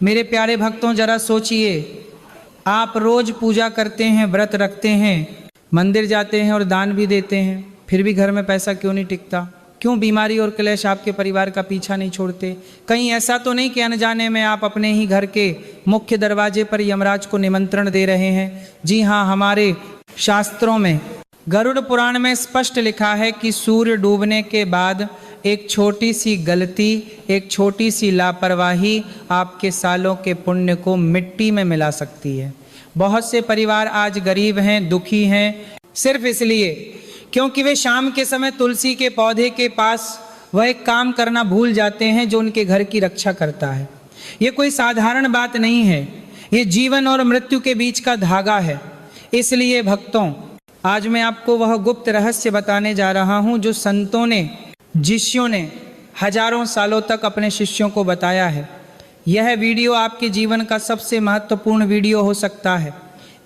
मेरे प्यारे भक्तों, जरा सोचिए, आप रोज पूजा करते हैं, व्रत रखते हैं, मंदिर जाते हैं और दान भी देते हैं, फिर भी घर में पैसा क्यों नहीं टिकता? क्यों बीमारी और क्लेश आपके परिवार का पीछा नहीं छोड़ते? कहीं ऐसा तो नहीं कि अनजाने में आप अपने ही घर के मुख्य दरवाजे पर यमराज को निमंत्रण दे रहे हैं? जी हाँ, हमारे शास्त्रों में गरुड़ पुराण में स्पष्ट लिखा है कि सूर्य डूबने के बाद एक छोटी सी गलती, एक छोटी सी लापरवाही आपके सालों के पुण्य को मिट्टी में मिला सकती है। बहुत से परिवार आज गरीब हैं, दुखी हैं, सिर्फ इसलिए क्योंकि वे शाम के समय तुलसी के पौधे के पास वह एक काम करना भूल जाते हैं जो उनके घर की रक्षा करता है। ये कोई साधारण बात नहीं है, ये जीवन और मृत्यु के बीच का धागा है। इसलिए भक्तों, आज मैं आपको वह गुप्त रहस्य बताने जा रहा हूं जो संतों ने, ऋषियों ने हजारों सालों तक अपने शिष्यों को बताया है। यह वीडियो आपके जीवन का सबसे महत्वपूर्ण वीडियो हो सकता है।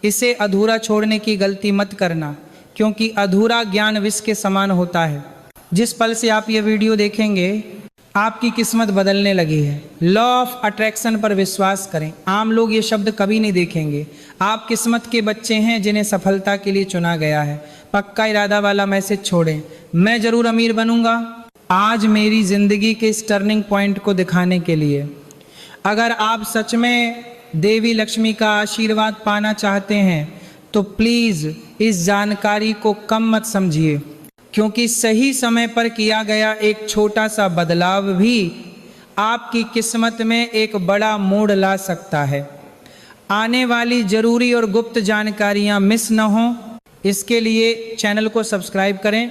इसे अधूरा छोड़ने की गलती मत करना, क्योंकि अधूरा ज्ञान विष के समान होता है। जिस पल से आप ये वीडियो देखेंगे, आपकी किस्मत बदलने लगी है। लॉ ऑफ अट्रैक्शन पर विश्वास करें। आम लोग ये शब्द कभी नहीं देखेंगे। आप किस्मत के बच्चे हैं जिन्हें सफलता के लिए चुना गया है। पक्का इरादा वाला मैसेज छोड़ें, मैं जरूर अमीर बनूंगा, आज मेरी जिंदगी के इस टर्निंग पॉइंट को दिखाने के लिए। अगर आप सच में देवी लक्ष्मी का आशीर्वाद पाना चाहते हैं तो प्लीज इस जानकारी को कम मत समझिए, क्योंकि सही समय पर किया गया एक छोटा सा बदलाव भी आपकी किस्मत में एक बड़ा मोड़ ला सकता है। आने वाली जरूरी और गुप्त जानकारियां मिस न हो, इसके लिए चैनल को सब्सक्राइब करें।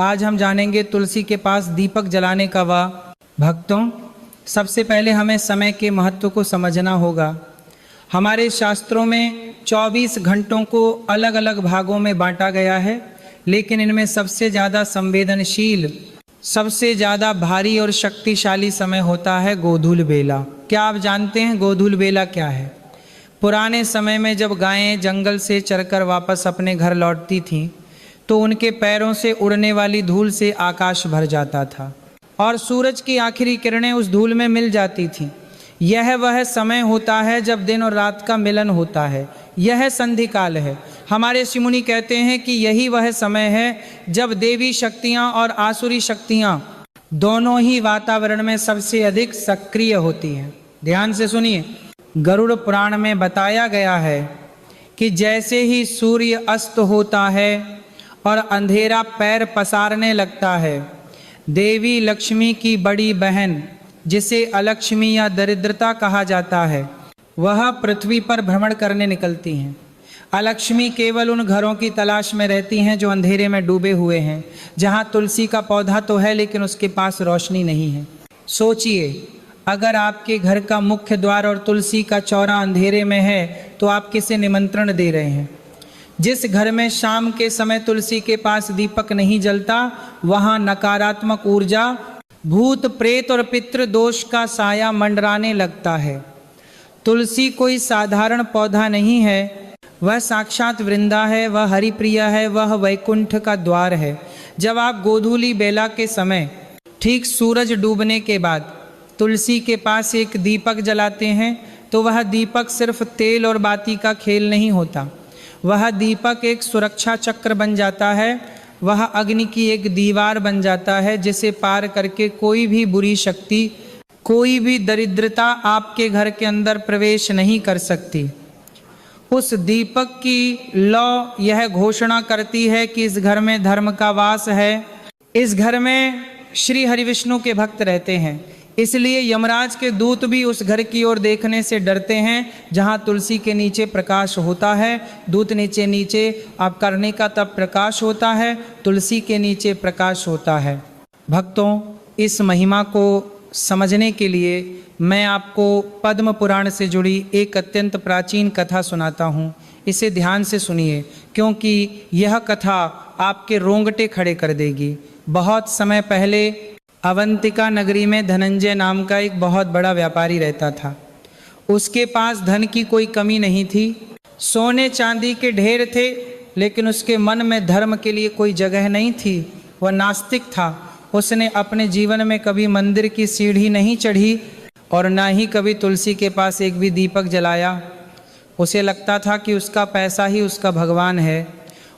आज हम जानेंगे तुलसी के पास दीपक जलाने का वाह। भक्तों, सबसे पहले हमें समय के महत्व को समझना होगा। हमारे शास्त्रों में 24 घंटों को अलग अलग भागों में बांटा गया है, लेकिन इनमें सबसे ज़्यादा संवेदनशील, सबसे ज़्यादा भारी और शक्तिशाली समय होता है गोधूल बेला। क्या आप जानते हैं गोधूल बेला क्या है? पुराने समय में जब गायें जंगल से चरकर वापस अपने घर लौटती थीं, तो उनके पैरों से उड़ने वाली धूल से आकाश भर जाता था और सूरज की आखिरी किरणें उस धूल में मिल जाती थीं। यह वह समय होता है जब दिन और रात का मिलन होता है। यह संधि काल है। हमारे ऋषि मुनि कहते हैं कि यही वह समय है जब देवी शक्तियाँ और आसुरी शक्तियाँ दोनों ही वातावरण में सबसे अधिक सक्रिय होती हैं। ध्यान से सुनिए, गरुड़ पुराण में बताया गया है कि जैसे ही सूर्य अस्त होता है और अंधेरा पैर पसारने लगता है, देवी लक्ष्मी की बड़ी बहन, जिसे अलक्ष्मी या दरिद्रता कहा जाता है, वह पृथ्वी पर भ्रमण करने निकलती हैं। अलक्ष्मी केवल उन घरों की तलाश में रहती हैं जो अंधेरे में डूबे हुए हैं, जहाँ तुलसी का पौधा तो है लेकिन उसके पास रोशनी नहीं है। सोचिए, अगर आपके घर का मुख्य द्वार और तुलसी का चौरा अंधेरे में है तो आप किसे निमंत्रण दे रहे हैं? जिस घर में शाम के समय तुलसी के पास दीपक नहीं जलता, वहाँ नकारात्मक ऊर्जा, भूत प्रेत और पितृ दोष का साया मंडराने लगता है। तुलसी कोई साधारण पौधा नहीं है, वह साक्षात वृंदा है, वह हरिप्रिया है, वह वैकुंठ का द्वार है। जब आप गोधूली बेला के समय ठीक सूरज डूबने के बाद तुलसी के पास एक दीपक जलाते हैं, तो वह दीपक सिर्फ तेल और बाती का खेल नहीं होता। वह दीपक एक सुरक्षा चक्र बन जाता है, वह अग्नि की एक दीवार बन जाता है जिसे पार करके कोई भी बुरी शक्ति, कोई भी दरिद्रता आपके घर के अंदर प्रवेश नहीं कर सकती। उस दीपक की लौ यह घोषणा करती है कि इस घर में धर्म का वास है, इस घर में श्री हरिविष्णु के भक्त रहते हैं। इसलिए यमराज के दूत भी उस घर की ओर देखने से डरते हैं जहां तुलसी के नीचे प्रकाश होता है। दूत नीचे नीचे आप करने का तब प्रकाश होता है, तुलसी के नीचे प्रकाश होता है। भक्तों, इस महिमा को समझने के लिए मैं आपको पद्म पुराण से जुड़ी एक अत्यंत प्राचीन कथा सुनाता हूँ। इसे ध्यान से सुनिए, क्योंकि यह कथा आपके रोंगटे खड़े कर देगी। बहुत समय पहले अवंतिका नगरी में धनंजय नाम का एक बहुत बड़ा व्यापारी रहता था। उसके पास धन की कोई कमी नहीं थी, सोने चांदी के ढेर थे, लेकिन उसके मन में धर्म के लिए कोई जगह नहीं थी। वह नास्तिक था। उसने अपने जीवन में कभी मंदिर की सीढ़ी नहीं चढ़ी और ना ही कभी तुलसी के पास एक भी दीपक जलाया। उसे लगता था कि उसका पैसा ही उसका भगवान है।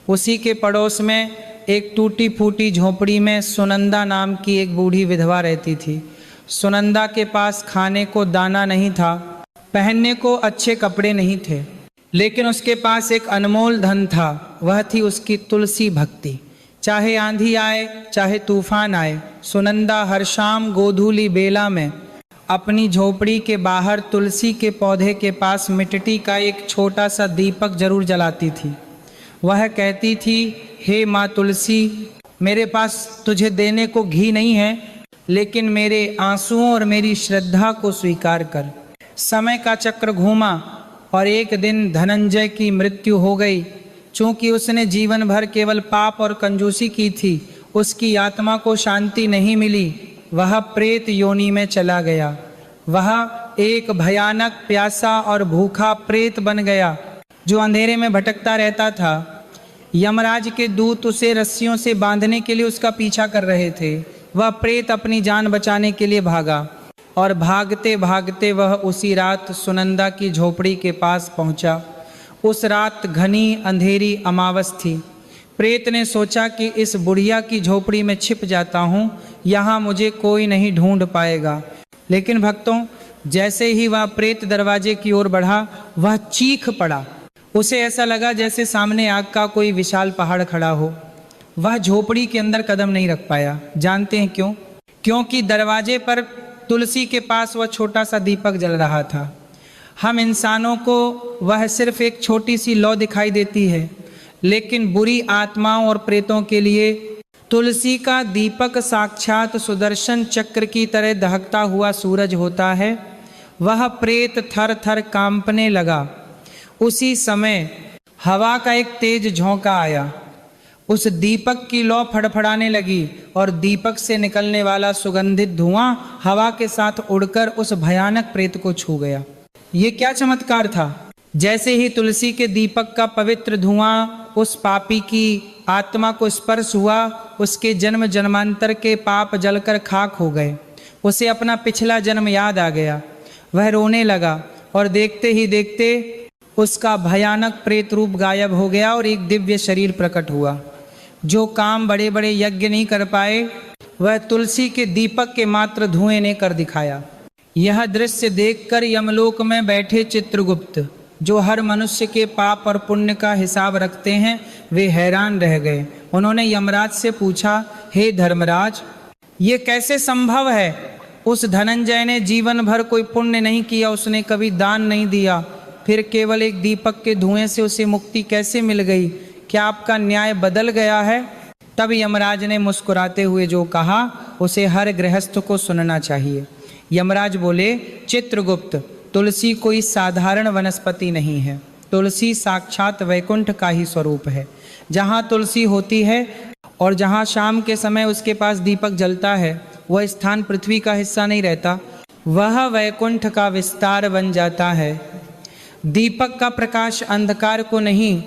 उसी के पड़ोस में एक टूटी फूटी झोपड़ी में सुनंदा नाम की एक बूढ़ी विधवा रहती थी। सुनंदा के पास खाने को दाना नहीं था, पहनने को अच्छे कपड़े नहीं थे, लेकिन उसके पास एक अनमोल धन था। वह थी उसकी तुलसी भक्ति। चाहे आंधी आए, चाहे तूफान आए, सुनंदा हर शाम गोधूली बेला में अपनी झोपड़ी के बाहर तुलसी के पौधे के पास मिट्टी का एक छोटा सा दीपक जरूर जलाती थी। वह कहती थी, हे माँ तुलसी, मेरे पास तुझे देने को घी नहीं है, लेकिन मेरे आंसुओं और मेरी श्रद्धा को स्वीकार कर। समय का चक्र घूमा और एक दिन धनंजय की मृत्यु हो गई। चूंकि उसने जीवन भर केवल पाप और कंजूसी की थी, उसकी आत्मा को शांति नहीं मिली। वह प्रेत योनि में चला गया। वह एक भयानक प्यासा और भूखा प्रेत बन गया जो अंधेरे में भटकता रहता था। यमराज के दूत उसे रस्सियों से बांधने के लिए उसका पीछा कर रहे थे। वह प्रेत अपनी जान बचाने के लिए भागा और भागते भागते वह उसी रात सुनंदा की झोपड़ी के पास पहुंचा। उस रात घनी अंधेरी अमावस थी। प्रेत ने सोचा कि इस बुढ़िया की झोपड़ी में छिप जाता हूँ, यहाँ मुझे कोई नहीं ढूंढ पाएगा। लेकिन भक्तों, जैसे ही वह प्रेत दरवाजे की ओर बढ़ा, वह चीख पड़ा। उसे ऐसा लगा जैसे सामने आग का कोई विशाल पहाड़ खड़ा हो। वह झोपड़ी के अंदर कदम नहीं रख पाया। जानते हैं क्यों? क्योंकि दरवाजे पर तुलसी के पास वह छोटा सा दीपक जल रहा था। हम इंसानों को वह सिर्फ एक छोटी सी लौ दिखाई देती है, लेकिन बुरी आत्माओं और प्रेतों के लिए तुलसी का दीपक साक्षात सुदर्शन चक्र की तरह दहकता हुआ सूरज होता है। वह प्रेत थर थर कांपने लगा। उसी समय हवा का एक तेज झोंका आया। उस दीपक की लौ फड़फड़ाने लगी और दीपक से निकलने वाला सुगंधित धुआं हवा के साथ उड़कर उस भयानक प्रेत को छू गया। ये क्या चमत्कार था! जैसे ही तुलसी के दीपक का पवित्र धुआं उस पापी की आत्मा को स्पर्श हुआ, उसके जन्म जन्मांतर के पाप जलकर खाक हो गए। उसे अपना पिछला जन्म याद आ गया। वह रोने लगा और देखते ही देखते उसका भयानक प्रेत रूप गायब हो गया और एक दिव्य शरीर प्रकट हुआ। जो काम बड़े बड़े यज्ञ नहीं कर पाए, वह तुलसी के दीपक के मात्र धुएं ने कर दिखाया। यह दृश्य देखकर यमलोक में बैठे चित्रगुप्त, जो हर मनुष्य के पाप और पुण्य का हिसाब रखते हैं, वे हैरान रह गए। उन्होंने यमराज से पूछा, हे धर्मराज, ये कैसे संभव है? उस धनंजय ने जीवन भर कोई पुण्य नहीं किया, उसने कभी दान नहीं दिया, फिर केवल एक दीपक के धुएं से उसे मुक्ति कैसे मिल गई? क्या आपका न्याय बदल गया है? तब यमराज ने मुस्कुराते हुए जो कहा, उसे हर गृहस्थ को सुनना चाहिए। यमराज बोले, चित्रगुप्त, तुलसी कोई साधारण वनस्पति नहीं है। तुलसी साक्षात वैकुंठ का ही स्वरूप है। जहाँ तुलसी होती है और जहाँ शाम के समय उसके पास दीपक जलता है, वह स्थान पृथ्वी का हिस्सा नहीं रहता, वह वैकुंठ का विस्तार बन जाता है। दीपक का प्रकाश अंधकार को नहीं,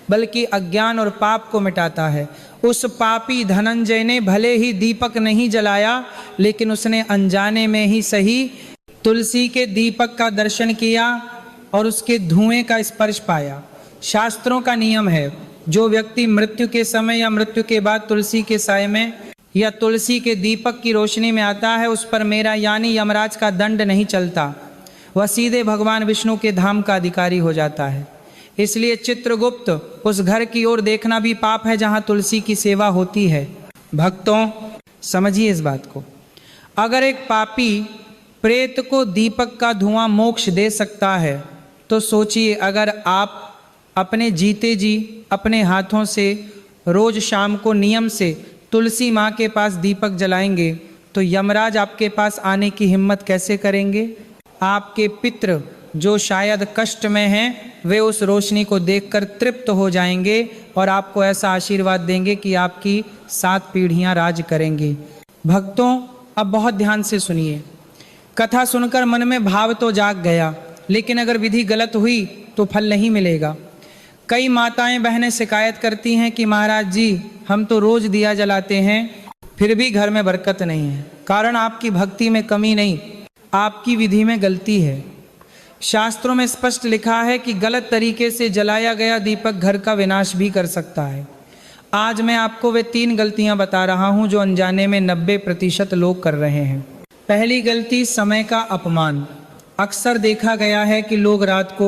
बल्कि अज्ञान और पाप को मिटाता है। उस पापी धनंजय ने भले ही दीपक नहीं जलाया, लेकिन उसने अनजाने में ही सही तुलसी के दीपक का दर्शन किया और उसके धुएं का स्पर्श पाया। शास्त्रों का नियम है, जो व्यक्ति मृत्यु के समय या मृत्यु के बाद तुलसी के साए में या तुलसी के दीपक की रोशनी में आता है, उस पर मेरा यानी यमराज का दंड नहीं चलता। वह सीधे भगवान विष्णु के धाम का अधिकारी हो जाता है। इसलिए चित्रगुप्त, उस घर की ओर देखना भी पाप है जहाँ तुलसी की सेवा होती है। भक्तों, समझिए इस बात को। अगर एक पापी प्रेत को दीपक का धुआं मोक्ष दे सकता है, तो सोचिए अगर आप अपने जीते जी अपने हाथों से रोज शाम को नियम से तुलसी माँ के पास दीपक जलाएंगे, तो यमराज आपके पास आने की हिम्मत कैसे करेंगे? आपके पितृ जो शायद कष्ट में हैं, वे उस रोशनी को देखकर तृप्त हो जाएंगे और आपको ऐसा आशीर्वाद देंगे कि आपकी 7 पीढ़ियां राज करेंगी। भक्तों, अब बहुत ध्यान से सुनिए। कथा सुनकर मन में भाव तो जाग गया, लेकिन अगर विधि गलत हुई तो फल नहीं मिलेगा। कई माताएं बहनें शिकायत करती हैं कि महाराज जी, हम तो रोज दिया जलाते हैं, फिर भी घर में बरकत नहीं है। कारण आपकी भक्ति में कमी नहीं, आपकी विधि में गलती है। शास्त्रों में स्पष्ट लिखा है कि गलत तरीके से जलाया गया दीपक घर का विनाश भी कर सकता है। आज मैं आपको वे 3 गलतियां बता रहा हूं जो अनजाने में 90% लोग कर रहे हैं। पहली गलती, समय का अपमान। अक्सर देखा गया है कि लोग रात को